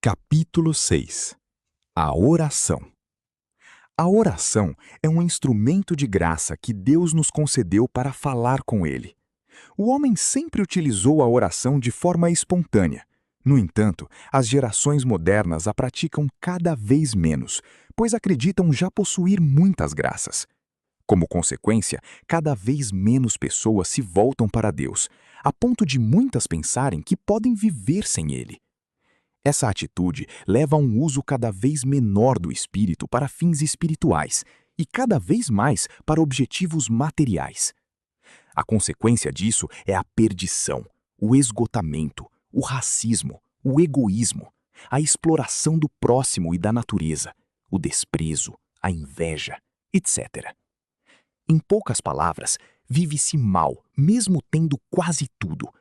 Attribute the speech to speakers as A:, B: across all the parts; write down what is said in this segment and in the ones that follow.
A: Capítulo 6. A oração. A oração é um instrumento de graça que Deus nos concedeu para falar com Ele. O homem sempre utilizou a oração de forma espontânea. No entanto, as gerações modernas a praticam cada vez menos, pois acreditam já possuir muitas graças. Como consequência, cada vez menos pessoas se voltam para Deus, a ponto de muitas pensarem que podem viver sem Ele. Essa atitude leva a um uso cada vez menor do espírito para fins espirituais e cada vez mais para objetivos materiais. A consequência disso é a perdição, o esgotamento, o racismo, o egoísmo, a exploração do próximo e da natureza, o desprezo, a inveja, etc. Em poucas palavras, vive-se mal, mesmo tendo quase tudo,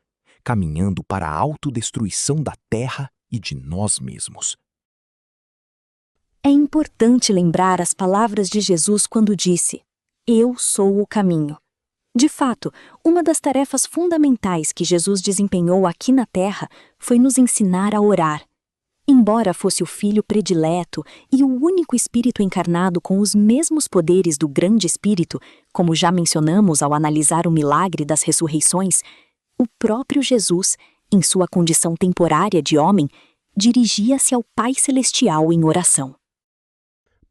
A: caminhando para a autodestruição da terra e de nós mesmos.
B: É importante lembrar as palavras de Jesus quando disse: "Eu sou o caminho". De fato, uma das tarefas fundamentais que Jesus desempenhou aqui na Terra foi nos ensinar a orar. Embora fosse o Filho predileto e o único Espírito encarnado com os mesmos poderes do Grande Espírito, como já mencionamos ao analisar o milagre das ressurreições, o próprio Jesus, em sua condição temporária de homem, dirigia-se ao Pai Celestial em oração.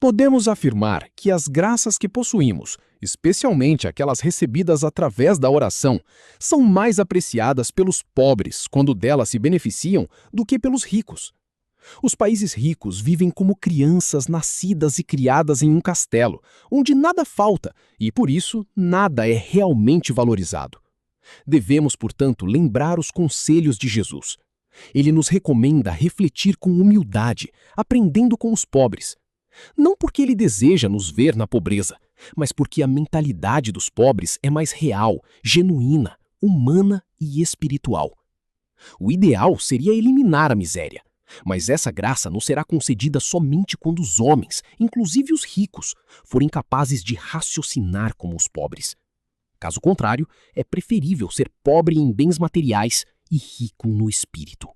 C: Podemos afirmar que as graças que possuímos, especialmente aquelas recebidas através da oração, são mais apreciadas pelos pobres quando delas se beneficiam do que pelos ricos. Os países ricos vivem como crianças nascidas e criadas em um castelo, onde nada falta e, por isso, nada é realmente valorizado. Devemos, portanto, lembrar os conselhos de Jesus. Ele nos recomenda refletir com humildade, aprendendo com os pobres. Não porque ele deseja nos ver na pobreza, mas porque a mentalidade dos pobres é mais real, genuína, humana e espiritual. O ideal seria eliminar a miséria, mas essa graça não será concedida somente quando os homens, inclusive os ricos, forem capazes de raciocinar como os pobres. Caso contrário, é preferível ser pobre em bens materiais e rico no espírito.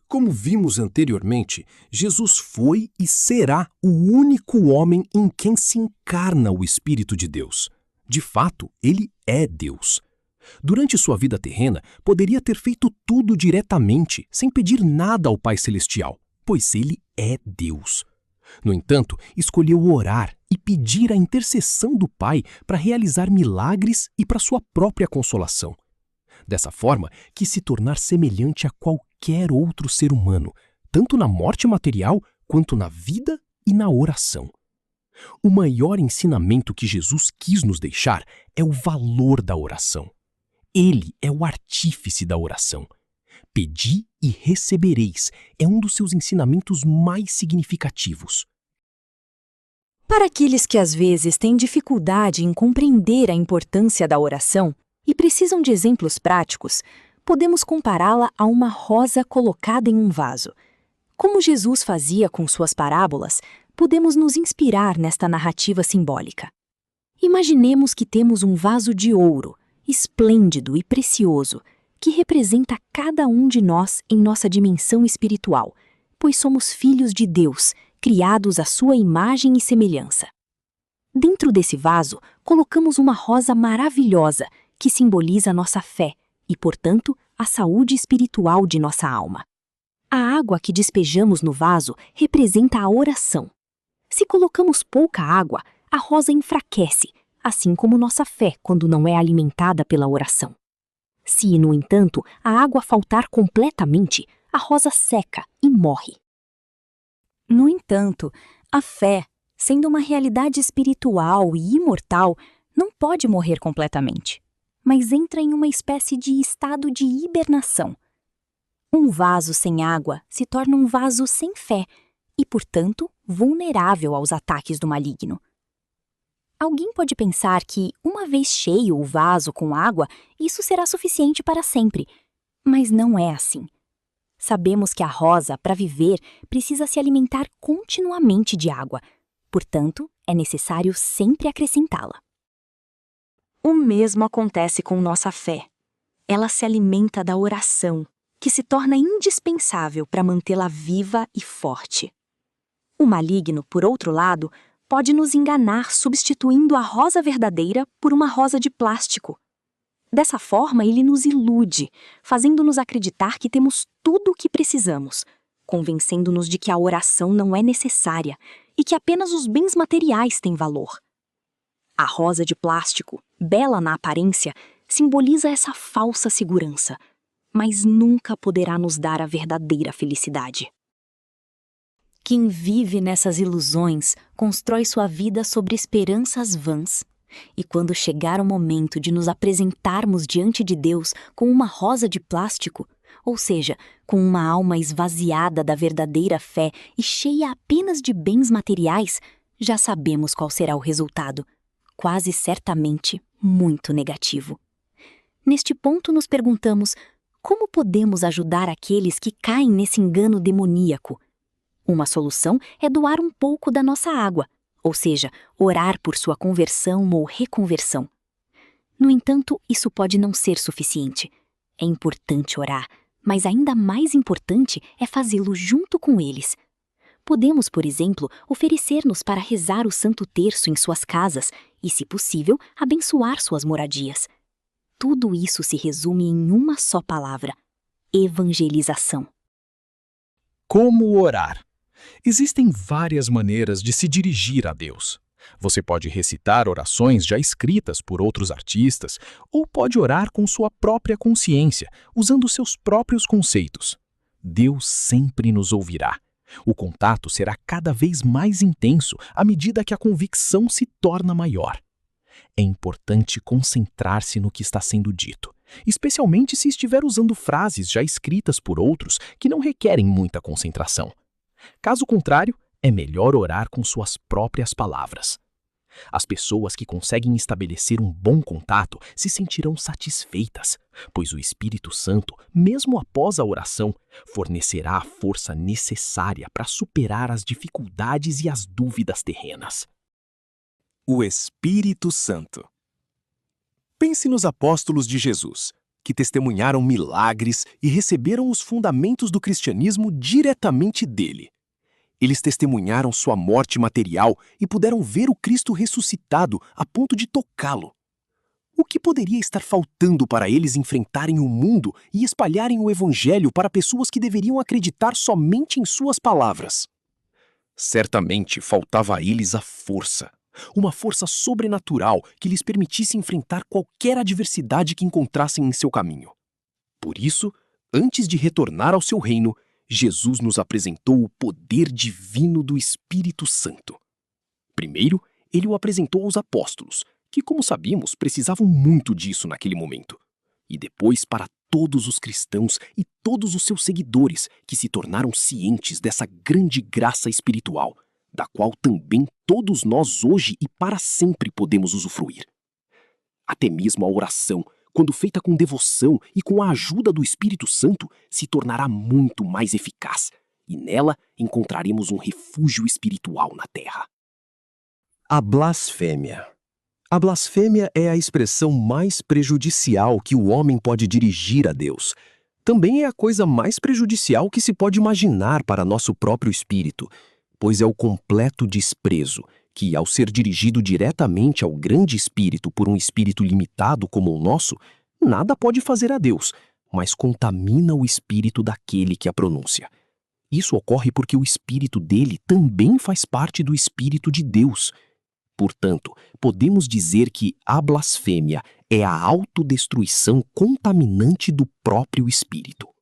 C: Como vimos anteriormente, Jesus foi e será o único homem em quem se encarna o Espírito de Deus. De fato, ele é Deus. Durante sua vida terrena, poderia ter feito tudo diretamente, sem pedir nada ao Pai Celestial, pois ele é Deus. No entanto, escolheu orar e pedir a intercessão do Pai para realizar milagres e para sua própria consolação. Dessa forma, quis se tornar semelhante a qualquer outro ser humano, tanto na morte material quanto na vida e na oração. O maior ensinamento que Jesus quis nos deixar é o valor da oração. Ele é o artífice da oração. Pedi e recebereis é um dos seus ensinamentos mais significativos.
B: Para aqueles que às vezes têm dificuldade em compreender a importância da oração e precisam de exemplos práticos, podemos compará-la a uma rosa colocada em um vaso. Como Jesus fazia com suas parábolas, podemos nos inspirar nesta narrativa simbólica. Imaginemos que temos um vaso de ouro, esplêndido e precioso, que representa cada um de nós em nossa dimensão espiritual, pois somos filhos de Deus, criados à sua imagem e semelhança. Dentro desse vaso, colocamos uma rosa maravilhosa, que simboliza nossa fé e, portanto, a saúde espiritual de nossa alma. A água que despejamos no vaso representa a oração. Se colocamos pouca água, a rosa enfraquece, assim como nossa fé quando não é alimentada pela oração. Se, no entanto, a água faltar completamente, a rosa seca e morre. No entanto, a fé, sendo uma realidade espiritual e imortal, não pode morrer completamente, mas entra em uma espécie de estado de hibernação. Um vaso sem água se torna um vaso sem fé e, portanto, vulnerável aos ataques do maligno. Alguém pode pensar que, uma vez cheio o vaso com água, isso será suficiente para sempre, mas não é assim. Sabemos que a rosa, para viver, precisa se alimentar continuamente de água, portanto, é necessário sempre acrescentá-la. O mesmo acontece com nossa fé. Ela se alimenta da oração, que se torna indispensável para mantê-la viva e forte. O maligno, por outro lado, pode nos enganar substituindo a rosa verdadeira por uma rosa de plástico. Dessa forma, ele nos ilude, fazendo-nos acreditar que temos tudo o que precisamos, convencendo-nos de que a oração não é necessária e que apenas os bens materiais têm valor. A rosa de plástico, bela na aparência, simboliza essa falsa segurança, mas nunca poderá nos dar a verdadeira felicidade. Quem vive nessas ilusões constrói sua vida sobre esperanças vãs. E quando chegar o momento de nos apresentarmos diante de Deus com uma rosa de plástico, ou seja, com uma alma esvaziada da verdadeira fé e cheia apenas de bens materiais, já sabemos qual será o resultado. Quase certamente muito negativo. Neste ponto nos perguntamos, como podemos ajudar aqueles que caem nesse engano demoníaco? Uma solução é doar um pouco da nossa água, ou seja, orar por sua conversão ou reconversão. No entanto, isso pode não ser suficiente. É importante orar, mas ainda mais importante é fazê-lo junto com eles. Podemos, por exemplo, oferecer-nos para rezar o Santo Terço em suas casas e, se possível, abençoar suas moradias. Tudo isso se resume em uma só palavra: evangelização.
C: Como orar? Existem várias maneiras de se dirigir a Deus. Você pode recitar orações já escritas por outros artistas ou pode orar com sua própria consciência, usando seus próprios conceitos. Deus sempre nos ouvirá. O contato será cada vez mais intenso à medida que a convicção se torna maior. É importante concentrar-se no que está sendo dito, especialmente se estiver usando frases já escritas por outros que não requerem muita concentração. Caso contrário, é melhor orar com suas próprias palavras. As pessoas que conseguem estabelecer um bom contato se sentirão satisfeitas, pois o Espírito Santo, mesmo após a oração, fornecerá a força necessária para superar as dificuldades e as dúvidas terrenas.
D: O Espírito Santo. Pense nos apóstolos de Jesus, que testemunharam milagres e receberam os fundamentos do cristianismo diretamente dele. Eles testemunharam sua morte material e puderam ver o Cristo ressuscitado a ponto de tocá-lo. O que poderia estar faltando para eles enfrentarem o mundo e espalharem o Evangelho para pessoas que deveriam acreditar somente em suas palavras? Certamente faltava a eles a força. Uma força sobrenatural que lhes permitisse enfrentar qualquer adversidade que encontrassem em seu caminho. Por isso, antes de retornar ao seu reino, Jesus nos apresentou o poder divino do Espírito Santo. Primeiro, ele o apresentou aos apóstolos, que, como sabíamos, precisavam muito disso naquele momento. E depois para todos os cristãos e todos os seus seguidores que se tornaram cientes dessa grande graça espiritual, da qual também todos nós hoje e para sempre podemos usufruir. Até mesmo a oração, quando feita com devoção e com a ajuda do Espírito Santo, se tornará muito mais eficaz, e nela encontraremos um refúgio espiritual na terra. A blasfêmia. A blasfêmia é a expressão mais prejudicial que o homem pode dirigir a Deus. Também é a coisa mais prejudicial que se pode imaginar para nosso próprio espírito, pois é o completo desprezo que, ao ser dirigido diretamente ao grande espírito por um espírito limitado como o nosso, nada pode fazer a Deus, mas contamina o espírito daquele que a pronuncia. Isso ocorre porque o espírito dele também faz parte do espírito de Deus. Portanto, podemos dizer que a blasfêmia é a autodestruição contaminante do próprio espírito.